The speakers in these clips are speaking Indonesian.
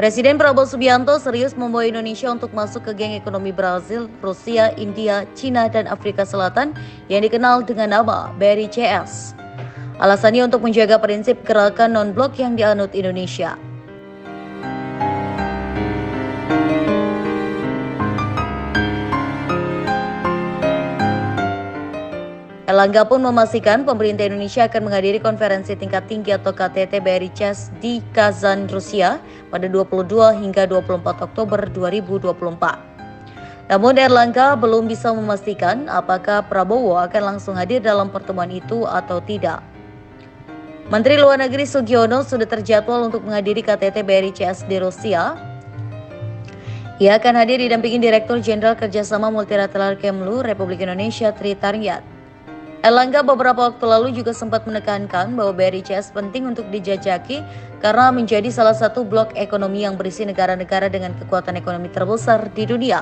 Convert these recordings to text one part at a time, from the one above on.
Presiden Prabowo Subianto serius membawa Indonesia untuk masuk ke geng ekonomi Brazil, Rusia, India, Cina, dan Afrika Selatan yang dikenal dengan nama BRICS. Alasannya untuk menjaga prinsip gerakan non-blok yang dianut Indonesia. Erlangga pun memastikan pemerintah Indonesia akan menghadiri konferensi tingkat tinggi atau KTT BRICS di Kazan, Rusia pada 22 hingga 24 Oktober 2024. Namun Erlangga belum bisa memastikan apakah Prabowo akan langsung hadir dalam pertemuan itu atau tidak. Menteri Luar Negeri Sugiono sudah terjadwal untuk menghadiri KTT BRICS di Rusia. Ia akan hadir didampingi Direktur Jenderal Kerjasama Multilateral Kemlu Republik Indonesia Tri Taryat. Erlangga beberapa waktu lalu juga sempat menekankan bahwa BRICS penting untuk dijajaki karena menjadi salah satu blok ekonomi yang berisi negara-negara dengan kekuatan ekonomi terbesar di dunia.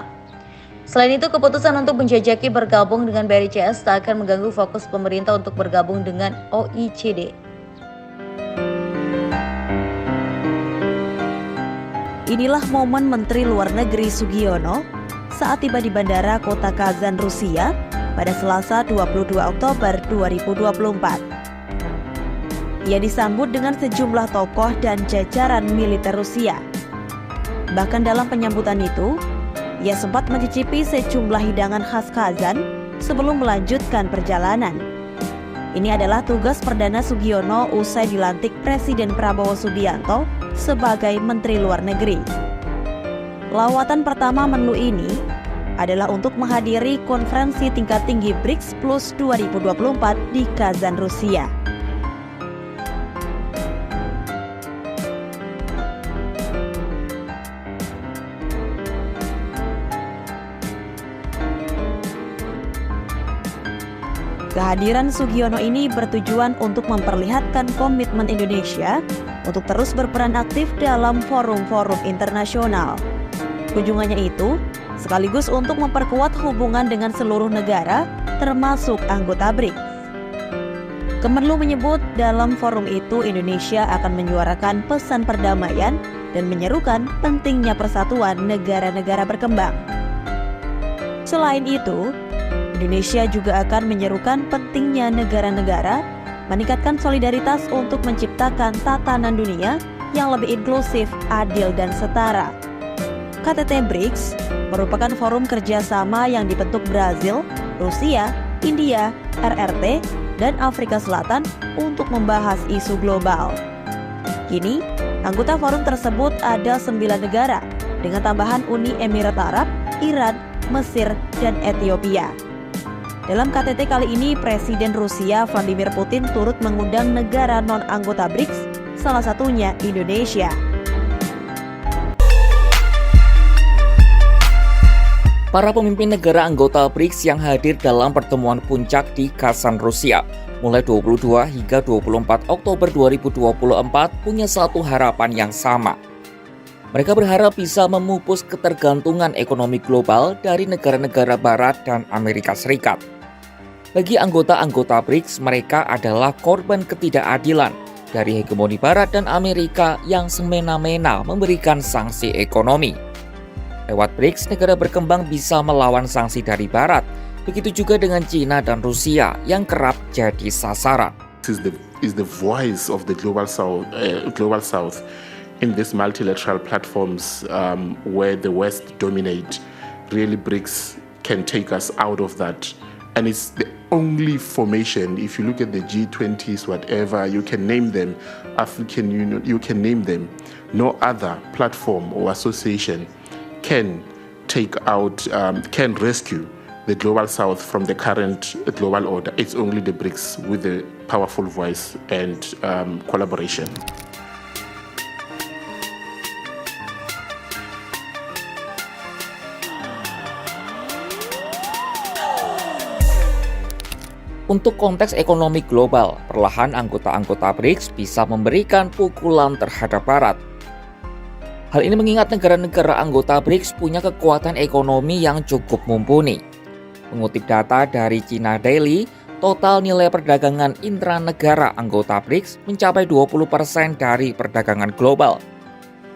Selain itu, keputusan untuk menjajaki bergabung dengan BRICS tak akan mengganggu fokus pemerintah untuk bergabung dengan OECD. Inilah momen Menteri Luar Negeri Sugiono saat tiba di Bandara Kota Kazan, Rusia pada Selasa 22 Oktober 2024. Ia disambut dengan sejumlah tokoh dan jajaran militer Rusia. Bahkan dalam penyambutan itu, ia sempat mencicipi sejumlah hidangan khas Kazan sebelum melanjutkan perjalanan. Ini adalah tugas perdana Sugiono usai dilantik Presiden Prabowo Subianto sebagai Menteri Luar Negeri. Lawatan pertama Menlu ini adalah untuk menghadiri konferensi tingkat tinggi BRICS Plus 2024 di Kazan, Rusia. Kehadiran Sugiono ini bertujuan untuk memperlihatkan komitmen Indonesia untuk terus berperan aktif dalam forum-forum internasional. Kunjungannya itu sekaligus untuk memperkuat hubungan dengan seluruh negara, termasuk anggota BRICS. Kemenlu menyebut dalam forum itu Indonesia akan menyuarakan pesan perdamaian dan menyerukan pentingnya persatuan negara-negara berkembang. Selain itu, Indonesia juga akan menyerukan pentingnya negara-negara meningkatkan solidaritas untuk menciptakan tatanan dunia yang lebih inklusif, adil, dan setara. KTT BRICS merupakan forum kerjasama yang dibentuk Brazil, Rusia, India, RRT, dan Afrika Selatan untuk membahas isu global. Kini, anggota forum tersebut ada 9 negara, dengan tambahan Uni Emirat Arab, Iran, Mesir, dan Ethiopia. Dalam KTT kali ini, Presiden Rusia Vladimir Putin turut mengundang negara non-anggota BRICS, salah satunya Indonesia. Para pemimpin negara anggota BRICS yang hadir dalam pertemuan puncak di Kazan, Rusia, mulai 22 hingga 24 Oktober 2024 punya satu harapan yang sama. Mereka berharap bisa memupus ketergantungan ekonomi global dari negara-negara Barat dan Amerika Serikat. Bagi anggota-anggota BRICS, mereka adalah korban ketidakadilan dari hegemoni Barat dan Amerika yang semena-mena memberikan sanksi ekonomi. Lewat BRICS, negara berkembang bisa melawan sanksi dari Barat. Begitu juga dengan Cina dan Rusia yang kerap jadi sasaran. This is the voice of the global South in these multilateral platforms where the West dominate. Really, BRICS can take us out of that. And it's the only formation, if you look at the G20s, whatever, you can name them, African Union, you can name them. No other platform or association can rescue the global South from the current global order. It's only the BRICS with a powerful voice and collaboration. Untuk konteks ekonomi global, perlahan anggota-anggota BRICS bisa memberikan pukulan terhadap Barat. Hal ini mengingat negara-negara anggota BRICS punya kekuatan ekonomi yang cukup mumpuni. Mengutip data dari China Daily, total nilai perdagangan intranegara anggota BRICS mencapai 20% dari perdagangan global.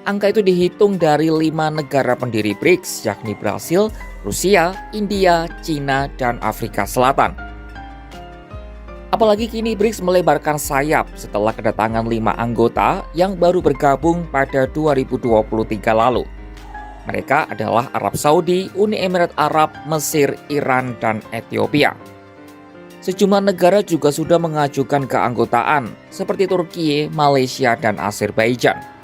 Angka itu dihitung dari 5 negara pendiri BRICS, yakni Brasil, Rusia, India, Cina, dan Afrika Selatan. Apalagi kini BRICS melebarkan sayap setelah kedatangan 5 anggota yang baru bergabung pada 2023 lalu. Mereka adalah Arab Saudi, Uni Emirat Arab, Mesir, Iran, dan Ethiopia. Sejumlah negara juga sudah mengajukan keanggotaan, seperti Turki, Malaysia, dan Azerbaijan.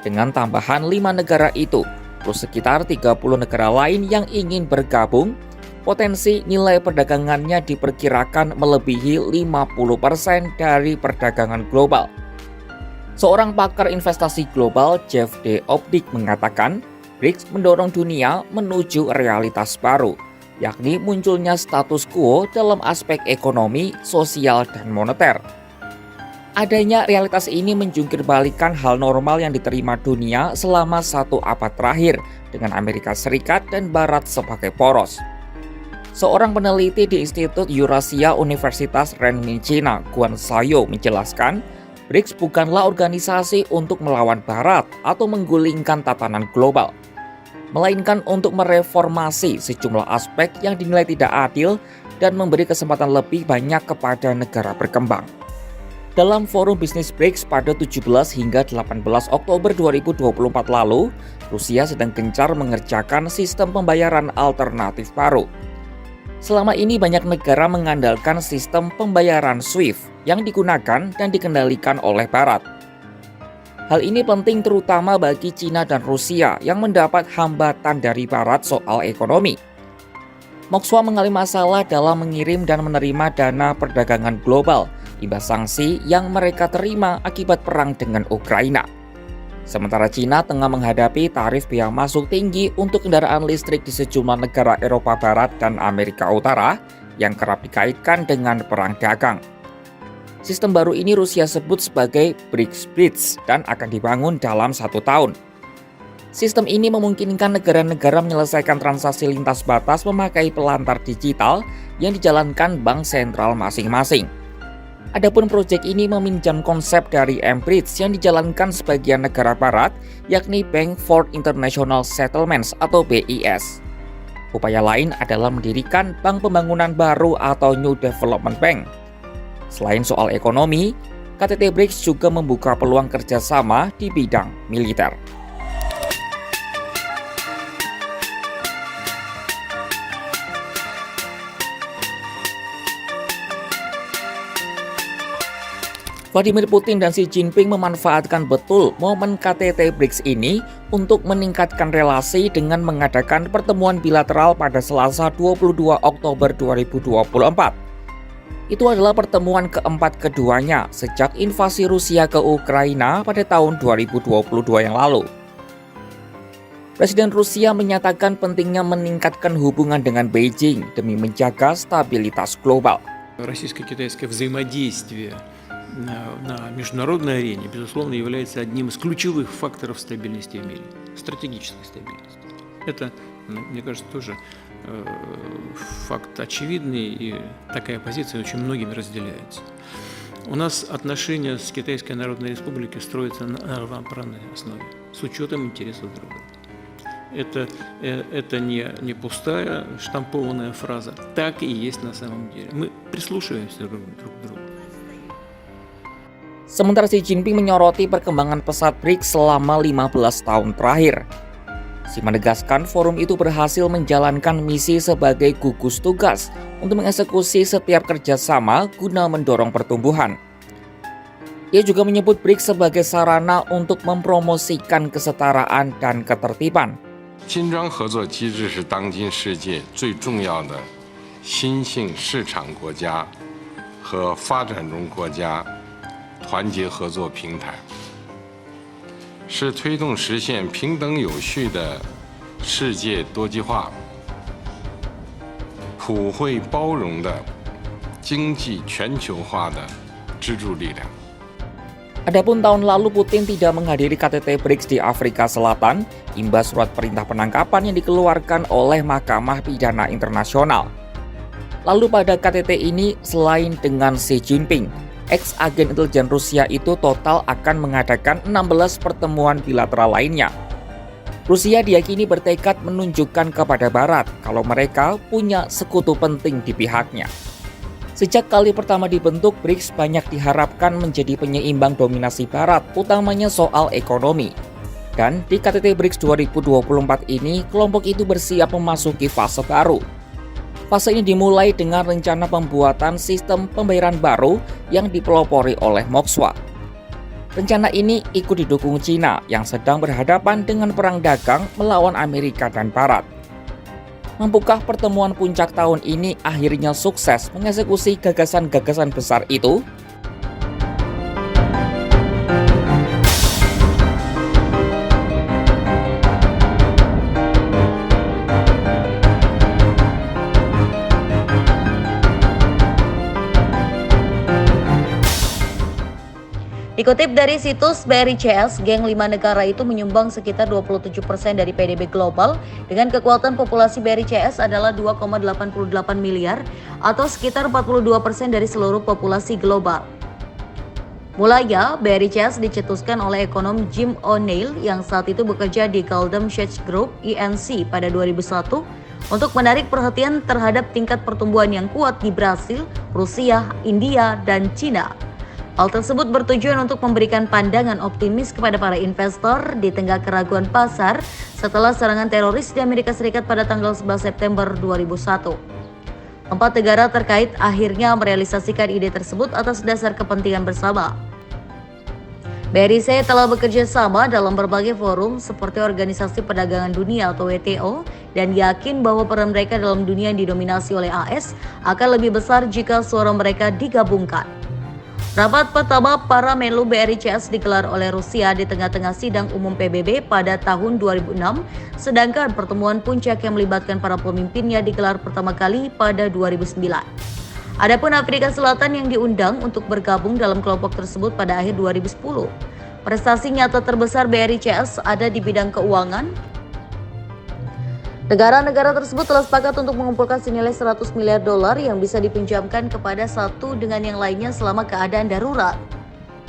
Dengan tambahan 5 negara itu, plus sekitar 30 negara lain yang ingin bergabung, potensi nilai perdagangannya diperkirakan melebihi 50% dari perdagangan global. Seorang pakar investasi global, Jeff D. Opdik, mengatakan, BRICS mendorong dunia menuju realitas baru, yakni munculnya status quo dalam aspek ekonomi, sosial, dan moneter. Adanya realitas ini menjungkir balikan hal normal yang diterima dunia selama 1 abad terakhir dengan Amerika Serikat dan Barat sebagai poros. Seorang peneliti di Institut Eurasia Universitas Renmin China, Guan Xiaoyu, menjelaskan, BRICS bukanlah organisasi untuk melawan Barat atau menggulingkan tatanan global, melainkan untuk mereformasi sejumlah aspek yang dinilai tidak adil dan memberi kesempatan lebih banyak kepada negara berkembang. Dalam forum bisnis BRICS pada 17 hingga 18 Oktober 2024 lalu, Rusia sedang gencar mengerjakan sistem pembayaran alternatif baru. Selama ini banyak negara mengandalkan sistem pembayaran SWIFT yang digunakan dan dikendalikan oleh Barat. Hal ini penting terutama bagi Cina dan Rusia yang mendapat hambatan dari Barat soal ekonomi. Moskwa mengalami masalah dalam mengirim dan menerima dana perdagangan global imbas sanksi yang mereka terima akibat perang dengan Ukraina. Sementara Cina tengah menghadapi tarif biaya masuk tinggi untuk kendaraan listrik di sejumlah negara Eropa Barat dan Amerika Utara yang kerap dikaitkan dengan perang dagang. Sistem baru ini Rusia sebut sebagai BRICS Bridge dan akan dibangun dalam 1 tahun. Sistem ini memungkinkan negara-negara menyelesaikan transaksi lintas batas memakai pelantar digital yang dijalankan bank sentral masing-masing. Adapun proyek ini meminjam konsep dari M-Bridge yang dijalankan sebagian negara barat, yakni Bank for International Settlements atau BIS. Upaya lain adalah mendirikan bank pembangunan baru atau New Development Bank. Selain soal ekonomi, KTT BRICS juga membuka peluang kerjasama di bidang militer. Vladimir Putin dan Xi Jinping memanfaatkan betul momen KTT BRICS ini untuk meningkatkan relasi dengan mengadakan pertemuan bilateral pada Selasa 22 Oktober 2024. Itu adalah pertemuan keempat keduanya sejak invasi Rusia ke Ukraina pada tahun 2022 yang lalu. Presiden Rusia menyatakan pentingnya meningkatkan hubungan dengan Beijing demi menjaga stabilitas global. Российско-китайское взаимодействие на международной арене, безусловно, является одним из ключевых факторов стабильности в мире, стратегической стабильности. Это, мне кажется, тоже факт очевидный, и такая позиция очень многими разделяется. У нас отношения с Китайской Народной Республикой строятся на равноправной основе, с учетом интересов друг друга. Это не пустая штампованная фраза, так и есть на самом деле. Мы прислушиваемся друг к другу. Sementara Xi Jinping menyoroti perkembangan pesat BRICS selama 15 tahun terakhir. Xi menegaskan forum itu berhasil menjalankan misi sebagai gugus tugas untuk mengeksekusi setiap kerjasama guna mendorong pertumbuhan. Ia juga menyebut BRICS sebagai sarana untuk mempromosikan kesetaraan dan ketertiban. 金砖合作机制是当今世界最重要的新兴市场国家和发展中国家团结合作平台，是推动实现平等有序的世界多极化、普惠包容的经济全球化的支柱力量。 Adapun tahun lalu Putin tidak menghadiri KTT BRICS di Afrika Selatan imbas surat perintah penangkapan yang dikeluarkan oleh Mahkamah Pidana Internasional. Lalu pada KTT ini selain dengan Xi Jinping, ex-agen intelijen Rusia itu total akan mengadakan 16 pertemuan bilateral lainnya. Rusia diyakini bertekad menunjukkan kepada Barat kalau mereka punya sekutu penting di pihaknya. Sejak kali pertama dibentuk, BRICS banyak diharapkan menjadi penyeimbang dominasi Barat, utamanya soal ekonomi. Dan di KTT BRICS 2024 ini, kelompok itu bersiap memasuki fase baru. Fase ini dimulai dengan rencana pembuatan sistem pembayaran baru yang dipelopori oleh Moskwa. Rencana ini ikut didukung Cina yang sedang berhadapan dengan perang dagang melawan Amerika dan Barat. Mampukah pertemuan puncak tahun ini akhirnya sukses mengeksekusi gagasan-gagasan besar itu? Dikutip dari situs BRI-CS, geng 5 negara itu menyumbang sekitar 27% dari PDB global dengan kekuatan populasi BRI-CS adalah 2,88 miliar atau sekitar 42% dari seluruh populasi global. Mulanya, BRI-CS dicetuskan oleh ekonom Jim O'Neill yang saat itu bekerja di Goldman Sachs Group (INC) pada 2001 untuk menarik perhatian terhadap tingkat pertumbuhan yang kuat di Brasil, Rusia, India, dan Cina. Hal tersebut bertujuan untuk memberikan pandangan optimis kepada para investor di tengah keraguan pasar setelah serangan teroris di Amerika Serikat pada tanggal 11 September 2001. 4 negara terkait akhirnya merealisasikan ide tersebut atas dasar kepentingan bersama. BRIC telah bekerja sama dalam berbagai forum seperti Organisasi Perdagangan Dunia atau WTO dan yakin bahwa peran mereka dalam dunia yang didominasi oleh AS akan lebih besar jika suara mereka digabungkan. Rapat pertama para Menlu BRI-CS digelar oleh Rusia di tengah-tengah sidang umum PBB pada tahun 2006, sedangkan pertemuan puncak yang melibatkan para pemimpinnya digelar pertama kali pada 2009. Adapun Afrika Selatan yang diundang untuk bergabung dalam kelompok tersebut pada akhir 2010. Prestasi nyata terbesar BRI-CS ada di bidang keuangan. Negara-negara tersebut telah sepakat untuk mengumpulkan senilai 100 miliar dolar yang bisa dipinjamkan kepada satu dengan yang lainnya selama keadaan darurat.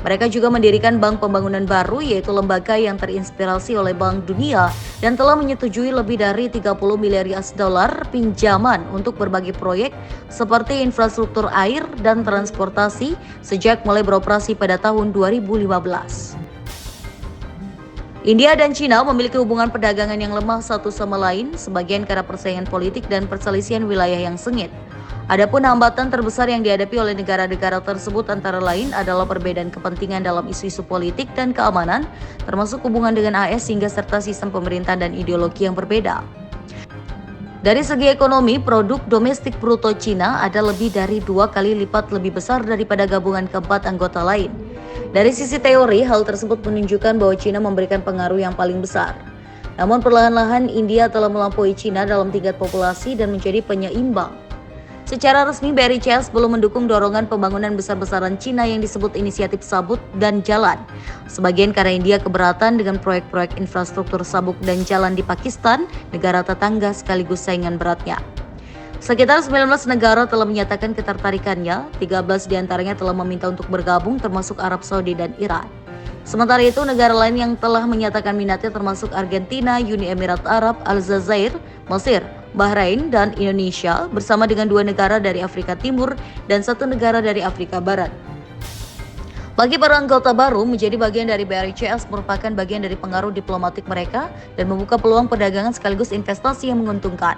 Mereka juga mendirikan bank pembangunan baru yaitu lembaga yang terinspirasi oleh Bank Dunia dan telah menyetujui lebih dari 30 miliar US dollar pinjaman untuk berbagai proyek seperti infrastruktur air dan transportasi sejak mulai beroperasi pada tahun 2015. India dan Cina memiliki hubungan perdagangan yang lemah satu sama lain, sebagian karena persaingan politik dan perselisihan wilayah yang sengit. Adapun hambatan terbesar yang dihadapi oleh negara-negara tersebut antara lain adalah perbedaan kepentingan dalam isu-isu politik dan keamanan, termasuk hubungan dengan AS hingga serta sistem pemerintahan dan ideologi yang berbeda. Dari segi ekonomi, produk domestik bruto Cina ada lebih dari 2 kali lipat lebih besar daripada gabungan keempat anggota lain. Dari sisi teori, hal tersebut menunjukkan bahwa Cina memberikan pengaruh yang paling besar. Namun perlahan-lahan India telah melampaui Cina dalam tingkat populasi dan menjadi penyeimbang. Secara resmi, BRI-CS belum mendukung dorongan pembangunan besar-besaran Cina yang disebut inisiatif sabuk dan jalan. Sebagian karena India keberatan dengan proyek-proyek infrastruktur sabuk dan jalan di Pakistan, negara tetangga sekaligus saingan beratnya. Sekitar 19 negara telah menyatakan ketertarikannya, 13 diantaranya telah meminta untuk bergabung termasuk Arab Saudi dan Iran. Sementara itu, negara lain yang telah menyatakan minatnya termasuk Argentina, Uni Emirat Arab, Aljazair, Mesir, Bahrain, dan Indonesia bersama dengan 2 negara dari Afrika Timur dan 1 negara dari Afrika Barat. Bagi para anggota baru, menjadi bagian dari BRI-CS merupakan bagian dari pengaruh diplomatik mereka dan membuka peluang perdagangan sekaligus investasi yang menguntungkan.